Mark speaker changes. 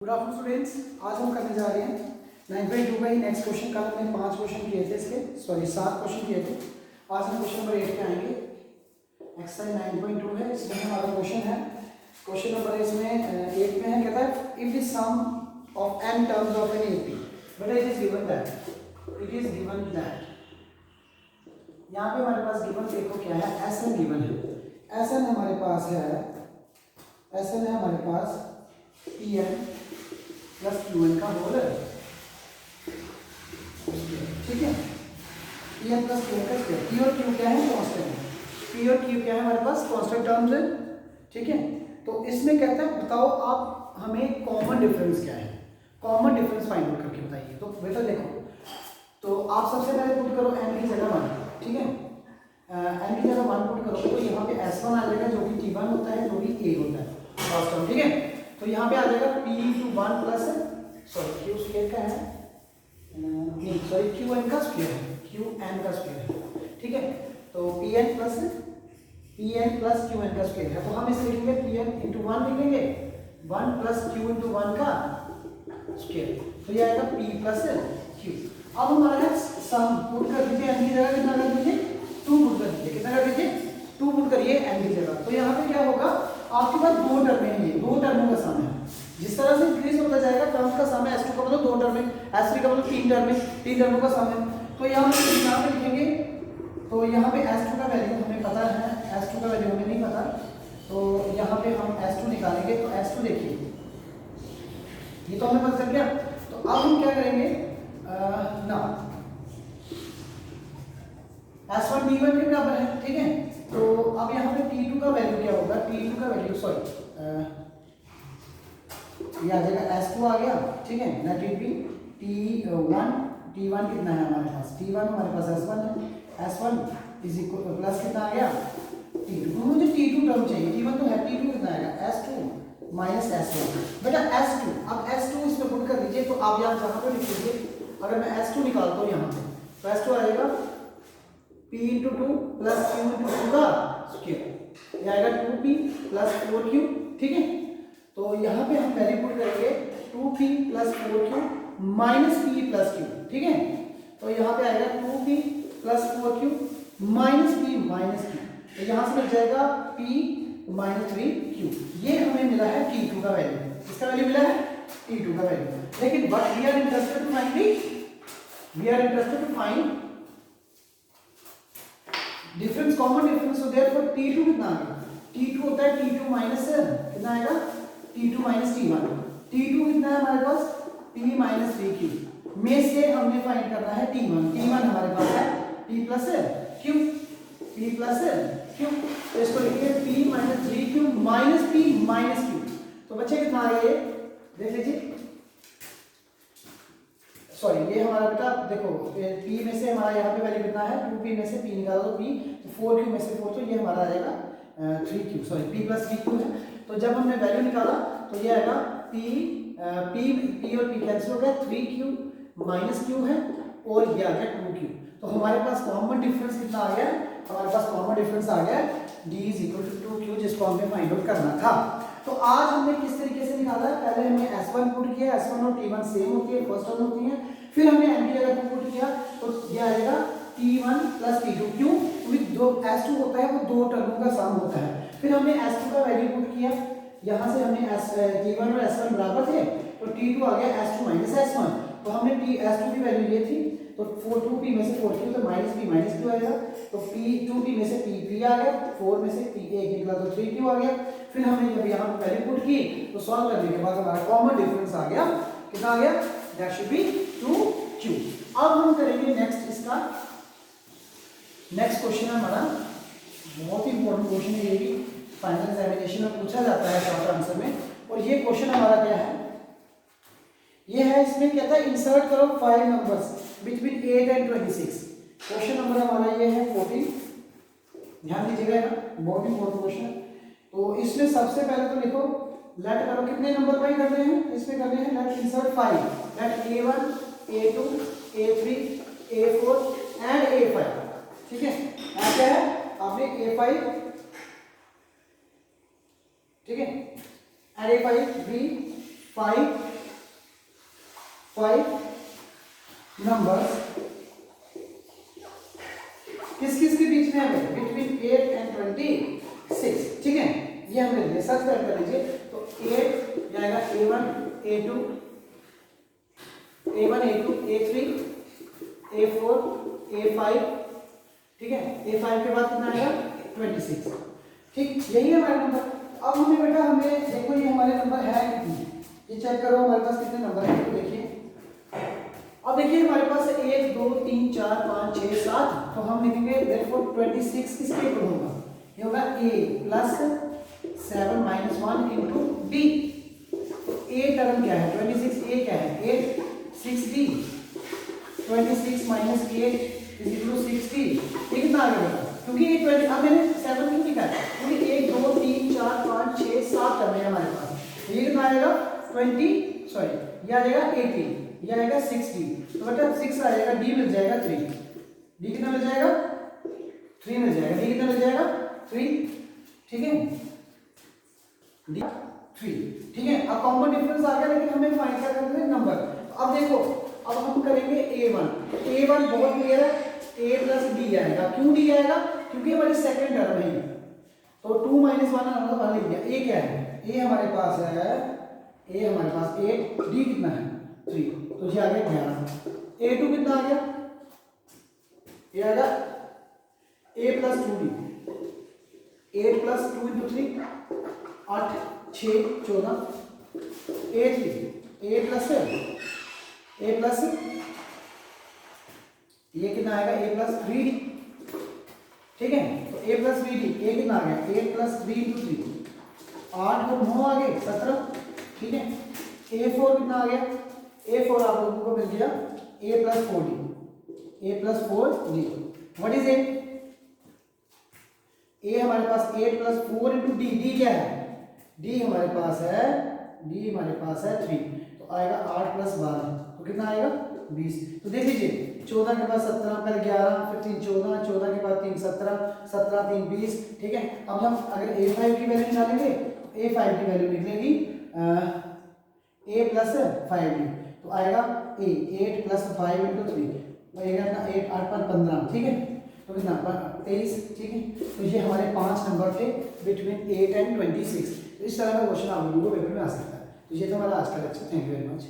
Speaker 1: Good afternoon students, आज हम करने जा रहे हैं 9.2 का ही नेक्स्ट क्वेश्चन। कल हमने 5 क्वेश्चन किए थे, इसके 7 क्वेश्चन किए थे। आज हम क्वेश्चन नंबर 8 पे आएंगे। एक्सरसाइज 9.2 है, इसमें हमारा क्वेश्चन है। क्वेश्चन नंबर इसमें 8 में है, कहता है if the sum of n terms of an AP, but it is given that यहाँ पे हमारे पास गिवन देखो क्या है, Sn गिवन है। Sn हमारे पास है, Sn है हमारे पास Pn प्लस Qn का होल है, ठीक है। Pn प्लस Qn का स्क्वायर। P और Q क्या है, कांस्टेंट है। P और Q क्या है हमारे पास, कांस्टेंट टर्म्स है, ठीक है। तो इसमें कहता है बताओ आप हमें कॉमन डिफरेंस क्या है, कॉमन डिफरेंस फाइंड आउट करके बताइए। तो बेटा देखो, तो आप सबसे पहले पुट करो n की जगह 1, ठीक है। n की जगह 1 पुट करो तो यहाँ पे S1 आ जाएगा जो कि T1 होता है, जो कि A होता है फर्स्ट टर्म, ठीक है। तो यहाँ पे आ जाएगा P1 प्लस Q स्क्वायर का है, नहीं सॉरी Qn का स्क्वायर है, Qn का स्क्वायर है, ठीक है। तो Pn प्लस Qn का स्क्वायर है, तो हम इसे लिखेंगे Pn इंटू 1 लिखेंगे, 1 प्लस Q इंटू 1 का स्क्वायर, तो ये आएगा P प्लस Q। अब हमारा है सम, पुट कर दीजिए n की जगह कितना कर दीजिए, 2 पुट कर दीजिए, कितना कर दीजिए 2 पुट करिए n की जगह। तो यहाँ पे क्या होगा, आपके पास 2 टर्म है, ये 2 टर्मों का सम है। जिस तरह से इंक्रीज होता जाएगा टर्म्स का सम है, S2 का मतलब 2 टर्म है, S3 का मतलब 3 टर्म है, 3 टर्मों का सम है। तो यहाँ पे लिखेंगे, तो यहाँ पे S2 का वैल्यू हमें पता है, S2 का वैल्यू हमें नहीं पता, तो यहाँ पे हम S2 निकालेंगे। तो S2 देखिए, ये तो हमें पता चल गया। तो अब हम क्या करेंगे ना, S1 T1 के बराबर है, ठीक है। तो अब यहाँ पे T2 का वैल्यू क्या होगा, T2 का वैल्यू सॉरी ये आ जाएगा S2 आ गया, ठीक है। ना T1 कितना है हमारे पास, T1 हमारे पास S1 है, S1 इज इक्वल प्लस कितना आ गया T2। तो मुझे T2 टर्म चाहिए, T1 तो है, T2 कितना आएगा S2 माइनस S1, बेटा S2। अब S2 इसमें पुट कर दीजिए, तो आप यहाँ जहाँ पे लिख लीजिए, अगर मैं S2 निकालता हूँ यहाँ पे, तो S2 आएगा P into 2 plus Q into 2 का स्क्वायर, ये आएगा 2P प्लस 4Q, ठीक है। तो यहाँ पे हम वैल्यू पुट करेंगे 2P plus 4Q minus P plus Q, ठीक है। तो यहाँ पे आएगा 2P plus 4Q minus P minus Q, तो यहाँ से मिल जाएगा P माइनस 3Q। ये हमें मिला है T2 का वैल्यू, इसका वैल्यू मिला है T2 का वैल्यू। लेकिन but we are interested to find difference, common difference. So therefore T2 कितना आ गया, T2 होता है T2 माइनस कितना आएगा T2 माइनस T1। T2 कितना है हमारे पास P माइनस 3Q में से हमने फाइंड करना है T1 हमारे पास है P plus Q, P plus Q। तो इसको लिखिए P minus 3Q minus P minus Q। तो बच्चे कितना आ गया, देख लीजिए, सॉरी ये हमारा बेटा देखो P में से हमारा यहाँ पे वैल्यू कितना है, 2P में से P निकालो तो P, तो 4Q में से 4, तो ये हमारा आ जाएगा 3Q, sorry P plus 3Q है। तो जब हमने वैल्यू निकाला तो ये आएगा P और P कैंसिल हो गया, 3Q माइनस Q है, और ये आ गया 2Q। तो हमारे पास कॉमन डिफरेंस कितना आ गया, हमारे पास कॉमन डिफरेंस आ गया D is equal to 2Q, जिसको हमें फाइंड आउट करना था। तो आज हमने किस तरीके से निकाला है, पहले हमने S1 पुट किया, S1 और T1 सेम होती है, फर्स्ट टर्म होती है। फिर हमने n की जगह 2 पुट किया, तो ये आएगा T1 प्लस T2, क्यों, क्योंकि जो S2 होता है वो 2 टर्मों का सम होता है। फिर हमने S2 का वैल्यू पुट किया, यहाँ से हमने T1 और S1 बराबर थे, तो T2 आ गया S2 माइनस S1। तो हमने S2 की वैल्यू ये थी, तो 2P में से 4Q, तो माइनस P माइनस Q आएगा। तो 2P में से P आ गया, 4 में से P 1 निकला तो 3Q आ गया। फिर हमने जब यहाँ पर वैल्यू पुट की, तो सॉल्व करने के बाद हमारा कॉमन डिफरेंस आ गया, कितना आ गया, दैट शुड बी 2Q। अब हम करेंगे नेक्स्ट, इसका नेक्स्ट क्वेश्चन है हमारा, बहुत ही इंपॉर्टेंट क्वेश्चन है, ये भी फाइनल एग्जामिनेशन में पूछा जाता है शॉर्ट आंसर में। और ये क्वेश्चन हमारा क्या है, ये है, इसमें कहता है इंसर्ट करो 5 numbers between 8 and 26। Question number हमारा ये है 14, ध्यान दीजिएगा ना, बहुत इंपॉर्टेंट क्वेश्चन है। तो इसमें सबसे पहले तो लिखो, लेट करो, कितने नंबर पाई करने हैं, इसमें करने हैं late insert 5, late A1 A2 A3 A4 and A5, ठीक है। क्या है, आपने A5, ठीक है, and A5 B five numbers किस किस के बीच में है? बिटवीन 8 and 26, ठीक है। ये हमने लिया, सर्च कर लीजिए। तो 8 जाएगा A1 A2 A3 A4 A5, ठीक है। A5 के बाद कितना आएगा? 26, ठीक। यही है हमारे नंबर। अब हमें बेटा हमें देखो ये हमारे नंबर है कितने, ये चेक करो हमारे पास कितने नंबर है। तो देखिए, अब देखिए हमारे पास 1 2 3 4 5 6 7, तो हम लिखेंगे therefore 26 किसके इक्वल होगा? ये होगा A plus 7 minus 1 into B। तो A टर्म क्या है? 26, A क्या है? 8 6D, 26 minus 8 is equal to 60। ये कितना आ गया? क्योंकि ये 20, अब मैंने 7 क्यों लिखा है? क्योंकि 1 2 3 4 5 6 7 टर्म है हमारे पास। ये कितना आएगा? 20, सॉरी ये आ जाएगा 80, ये आएगा 60। तो बेटा 6 आ जाएगा, D मिल जाएगा 3। D कितना मिल जाएगा? 3 मिल जाएगा। D कितना मिल जाएगा? 3, ठीक है। D 3, ठीक है। अब कॉमन डिफरेंस आ गया, लेकिन हमें फाइंड क्या करना है? नंबर। अब देखो, अब हम करेंगे A1 बहुत क्लियर है, A प्लस D आएगा। क्यों D आएगा? क्योंकि हमारी सेकंड टर्म है। तो 2 माइनस 1 हमने 1 लिख दिया। A क्या है? A हमारे पास है, A हमारे पास 8, D कितना है? 3, तो ये आ गया 11। A2 कितना आ गया? ये आ गया A plus 2D, 8 plus 2 into 3 8 6 14। A3 A plus ये कितना आएगा? A प्लस 3D, ठीक है। तो A प्लस 3D, A कितना आ गया? 8 प्लस 3 इंटू 3 8 और 9 आ गए 17, ठीक है। A4 कितना आ गया? A4 आप लोगों को मिल गया A plus 4D। What is A? A हमारे पास 8 प्लस 4 इंटू D। D क्या है? D हमारे पास है 3, तो आएगा 8 प्लस 12, तो कितना आएगा? 20। तो देख लीजिए, 14 के बाद 17 पर 11, फिर 3 14, 14 के बाद 3 17, 17 3 20, ठीक है। अब हम अगर A5 की वैल्यू निकालेंगे, A5 की वैल्यू निकलेगी A प्लस 5D, तो आएगा A 8 प्लस 5 इंटू 3, आएगा ना 8 8 पर 15, ठीक है। तो कितना 23, ठीक है। तो ये हमारे 5 नंबर थे बिटवीन 8 and 26। तो इस तरह का क्वेश्चन आप लोगों को पेपर में आ सकता है। तो ये तो हमारा आज का lecture. Thank you very much.